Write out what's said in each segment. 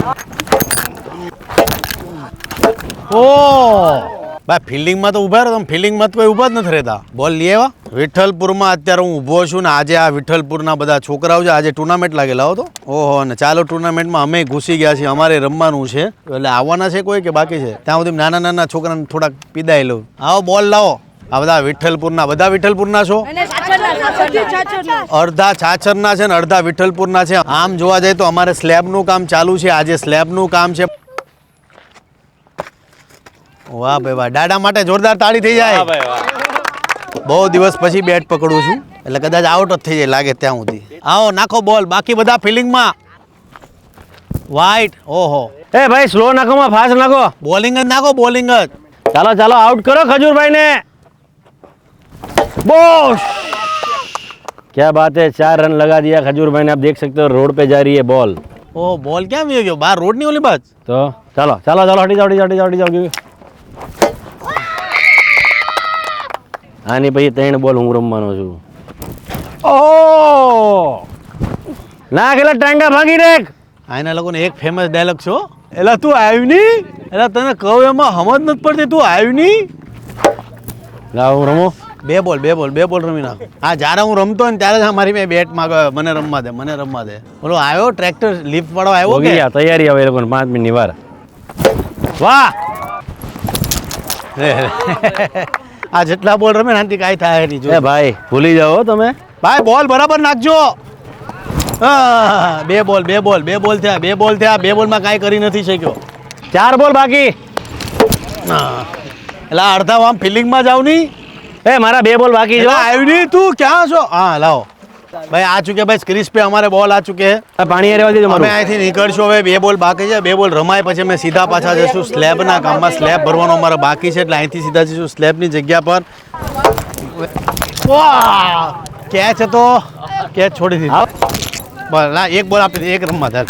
ઓ ભાઈ ફિલ્ડિંગમાં તો ઊભા રહો તમે. ફિલ્ડિંગમાં તો કોઈ ઊભા જ નથી રહેતા. બોલ લઈ આવ્યા. વિઠ્ઠલપુરમાં અત્યારે હું ઊભો છું ને આજે આ વિઠ્ઠલપુરના બધા છોકરાઓ છે. આજે ટુર્નામેન્ટ લાગેલા હો તો ઓહો ને ચાલો ટુર્નામેન્ટમાં અમે ઘૂસી ગયા છીએ. અમારે રમવાનું છે એટલે આવવાના છે કોઈ કે બાકી છે? ત્યાં સુધી નાના નાના છોકરાને થોડાક પીદાઈ લઉં. આવો બોલ લાવો. આ બધા વિઠ્ઠલપુરના છો? અડધા છાછરના છે ને અડધા વિઠ્ઠલપુરના છે. આમ જોવા જાય તો અમારે સ્લેબનું કામ ચાલુ છે. આજે સ્લેબનું કામ છે. વાહ ભાઈ વાહ. દાડા માટે જોરદાર તાળી થઈ જાય. બહુ દિવસ પછી બેટ પકડું છું એટલે કદાચ આઉટ જ થઈ જાય લાગે ત્યાં સુધી. આવો નાખો બોલ. બાકી બધા ફિલ્ડિંગમાં. વાઇટ. ઓહો એ ભાઈ સ્લો નાખો માં ફાસ્ટ નાખો. બોલિંગ જ નાખો બોલિંગ જ. ચાલો ચાલો આઉટ કરો ખજૂરભાઈ ને. बोश क्या बात है, 4 रन लगा दिया खजूर भाई ने. आप देख सकते हो रोड पे जा रही है बॉल. ओ बॉल क्या भी गयो बाहर रोड नहीं ओली बात. तो चलो चलो चलो हटी जाओ हटी जाओ हटी जाओ. आनी પછી 3 બોલ હું રમવાનો છું. ઓ નાખ એટલે ટાંગા ભાગી નાખ. આના લોકોને એક ફેમસ ડાયલોગ છો. એલા તું આવ્યું નહીં. એલા તને કહું એમાં સમજ નથી પડતી. તું આવ્યું નહીં. લાવ હું રમો. બે બોલ રમી નાખ. હા જ્યારે હું રમતો ને ત્યારે જ મારી મેં બેટ માંગે મને રમવા દે. બોલો આવ્યો ટ્રેક્ટર લિફ્ટ વાળો આવ્યો કે તૈયારી આવે એ લોકોને 5 મિનિટની વાર. વાહ આ જેટલા બોલ રમે ને કાંઈ થાય નહીં. જો ભાઈ ભૂલી જાઓ તમે. ભાઈ બોલ બરાબર નાખજો. બે બોલ થયા. બે બોલમાં કાંઈ કરી નથી શક્યો. 4 બોલ બાકી. એટલે અડધા આમ ફિલ્ડિંગમાં જાવ નહીં. એ મારા 2 બોલ બાકી છે. આવ્યું નહીં તું ક્યાં છો? હા લાવો ભાઈ આ ચૂકે ભાઈ સ્ક્રીસ પે અમારે બોલ આ ચૂકે. પાણી રહેવા દેજો. અમે અહીંથી નીકળશું હવે. 2 બોલ બાકી છે. 2 બોલ રમાય પછી અમે સીધા પાછા જઈશું સ્લેબના કામમાં. સ્લેબ ભરવાનો અમારે બાકી છે એટલે અહીંથી સીધા જઈશું સ્લેબની જગ્યા પર. વાહ કેચ હતો. કેચ છોડી દીધી. બસ ના એક બોલ આપી એક રમવા થાય.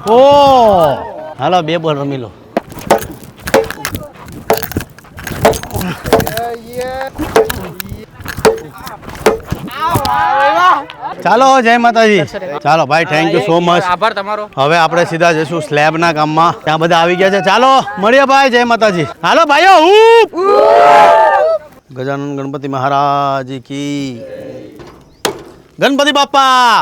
ઓ હાલો 2 બોલ રમી લો. ચાલો જય માતાજી. ચાલો ભાઈ થેન્ક યુ સો મચ. આભાર તમારો. હવે આપણે સીધા જઈશું સ્લેબના કામમાં. ત્યાં બધા આવી ગયા છે. ચાલો મળીએ ભાઈ. જય માતાજી. હાલો ભાઈઓ. ગજાનન ગણપતિ મહારાજ કી. ગણપતિ બાપ્પા.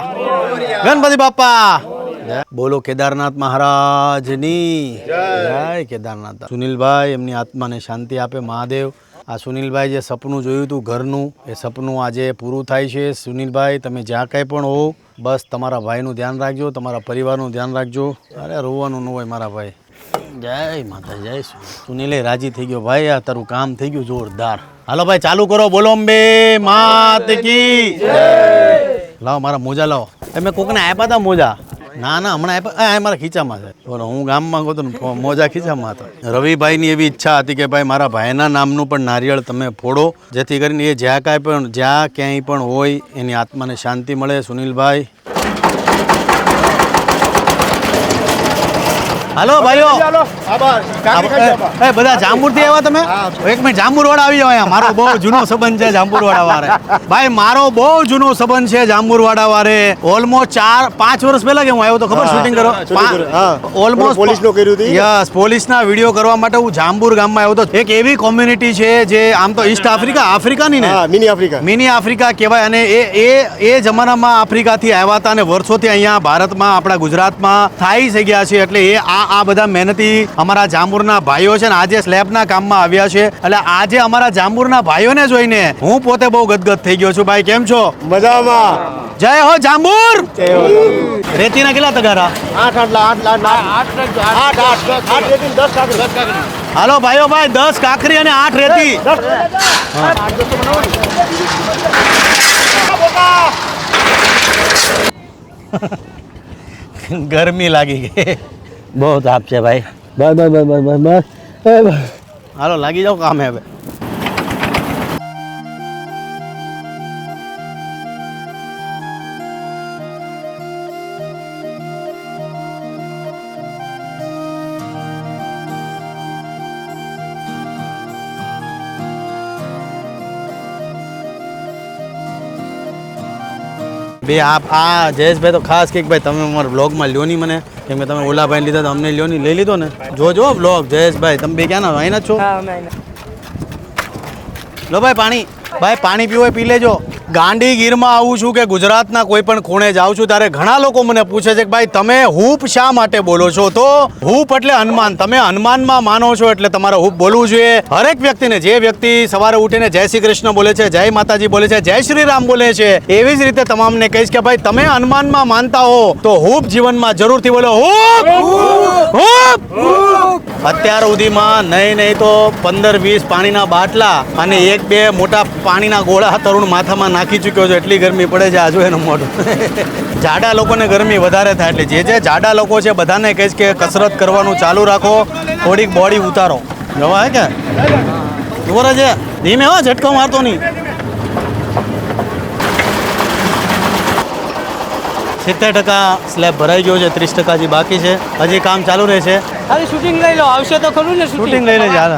બોલો કેદારનાથ મહારાજની જય. કેદારનાથ સુનિલભાઈ એમની આત્માને શાંતિ આપે મહાદેવ. આ સુનિલભાઈ જે સપનું જોયું હતું ઘરનું એ સપનું આજે પૂરું થાય છે. સુનિલભાઈ તમે જ્યાં કંઈ પણ હો બસ તમારા ભાઈનું ધ્યાન રાખજો, તમારા પરિવારનું ધ્યાન રાખજો. અરે રોવાનું ન હોય મારા ભાઈ. જય માતા જય. સુનિલે રાજી થઈ ગયો ભાઈ. આ તારું કામ થઈ ગયું જોરદાર. હાલો ભાઈ ચાલુ કરો. બોલો અંબે માત કી. લાવો મારા મોજા લાવો. મેં કોકને આપ્યા હતા મોજા. ના હમણાં આપ્યા. મારા ખીચામાં છે. બોલો હું ગામમાં ગયો તો મોજા ખીચામાં હતા. રવિભાઈની એવી ઈચ્છા હતી કે ભાઈ મારા ભાઈના નામનું પણ નારિયેળ તમે ફોડો જેથી કરીને એ જ્યાં ક્યાંય પણ હોય એની આત્માને શાંતિ મળે. સુનિલભાઈ હાલો ભાઈઓ. બધા જાંબુરથી આવ્યા તમે? એક મિનિટ જાંબુરવાડા આવી જાવ. અહીંયા મારો બહુ જૂનો સંબંધ છે જાંબુરવાડા વાળે. ભાઈ મારો બહુ જૂનો સંબંધ છે જાંબુરવાડા વાળે. ઓલમોસ્ટ 4-5 વર્ષ પહેલા કે હું આવ્યો તો ખબર શૂટિંગ કરો. ઓલમોસ્ટ પોલીસનો કર્યું હતું. યસ પોલીસના વિડીયો કરવા માટે હું જાંબુર ગામમાં આવ્યો હતો. એક એવી કોમ્યુનિટી છે જે આમ તો ઈસ્ટ આફ્રિકાની ને મિની આફ્રિકા કહેવાય. અને એ જમાનામાં આફ્રિકાથી આવ્યા હતા અને વર્ષોથી અહીંયા ભારતમાં આપણા ગુજરાતમાં સ્થાયી થઈ ગયા છે. એટલે એ આ બધા મહેનતી અમારા જાંબુરના ભાઈઓ છે ને આજે સ્લેબના કામમાં આવ્યા છે. એટલે આજે અમારા જાંબુરના ભાઈઓને જોઈને હું પોતે બહુ ગદગદ થઈ ગયો છું. ભાઈ કેમ છો? મજામાં. જય હો જાંબુર. રેતીના કેટલા તગારા? 8 હાલો ભાઈઓ ભાઈ 10 કાકરી અને 8 રેતી. ગરમી લાગી ગઈ. બહુ તાપ છે ભાઈ. બસ હાલો લાગી જાઓ કામે હવે. બે આ જયેશભાઈ તો ખાસ કે ભાઈ તમે અમારા બ્લોગમાં લ્યો નહીં મને, કેમ કે તમે ઓલાભાઈ લીધા તો અમને લ્યો નહીં, લઈ લીધો ને. જોજો બ્લોગ જયેશભાઈ, તમે બે ક્યાં ના અહીંના જ છો? લો ભાઈ પાણી, ભાઈ પાણી પીવો હોય પી લેજો. ગાંધીગીરમાં આવું છું કે ગુજરાતના કોઈ પણ ખૂણે જાઉં છું ત્યારે ઘણા લોકો મને પૂછે છે કે ભાઈ તમે હૂપ શા માટે બોલો છો? તો હૂપ એટલે હનુમાન, તમે હનુમાનમાં માનો છો એટલે તમારે હૂપ બોલવું જોઈએ. હરેક વ્યક્તિને, જે વ્યક્તિ સવારે ઉઠીને જય શ્રી કૃષ્ણ બોલે છે, જય માતાજી બોલે છે, જય શ્રી રામ બોલે છે, એવી જ રીતે તમામને કહીશ કે ભાઈ તમે હનુમાનમાં માનતા હો તો હૂપ જીવનમાં જરૂરથી બોલો. Hoop hoop. અત્યાર સુધીમાં નહીં તો 15-20 પાણીના બાટલા અને 1-2 મોટા પાણીના ગોળા તરુણ માથામાં નાખી ચૂક્યો છે. એટલી ગરમી પડે છે આજુ એનું મોઢું. જાડા લોકોને ગરમી વધારે થાય એટલે જે જાડા લોકો છે બધાને કહીશ કે કસરત કરવાનું ચાલુ રાખો, થોડીક બોડી ઉતારો. જવા હે કે ઉભો રહે છે, ધીમે હો, ઝટકો મારતો નહીં. 70% સ્લેબ ભરાઈ ગયો છે, 30% હજી બાકી છે. હજી કામ ચાલુ રહેશે. શૂટિંગ લઈ લો, આવશે તો ખરું ને શૂટિંગ લઈ લેજે. હાલ